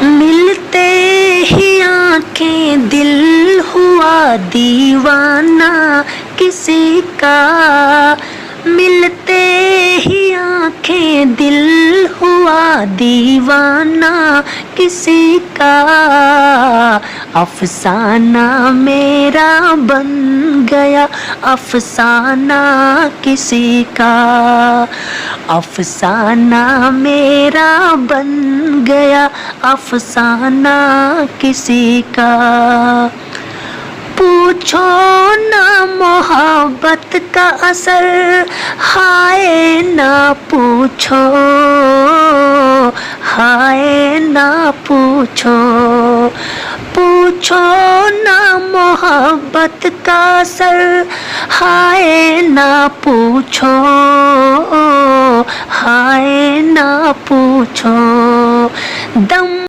ملتے ہی آنکھیں دل ہوا دیوانہ کسی کا، ملتے ہی آنکھیں دل ہوا دیوانہ کسی کا، افسانہ میرا بن گیا افسانہ کسی کا، افسانہ میرا بن گیا افسانہ کسی کا۔ پوچھو نہ محبت کا اثر، ہائے نہ پوچھو، ہائے نہ پوچھو، پوچھو نہ محبت کا اثر، ہائے نہ پوچھو، ہائے نہ پوچھو، دم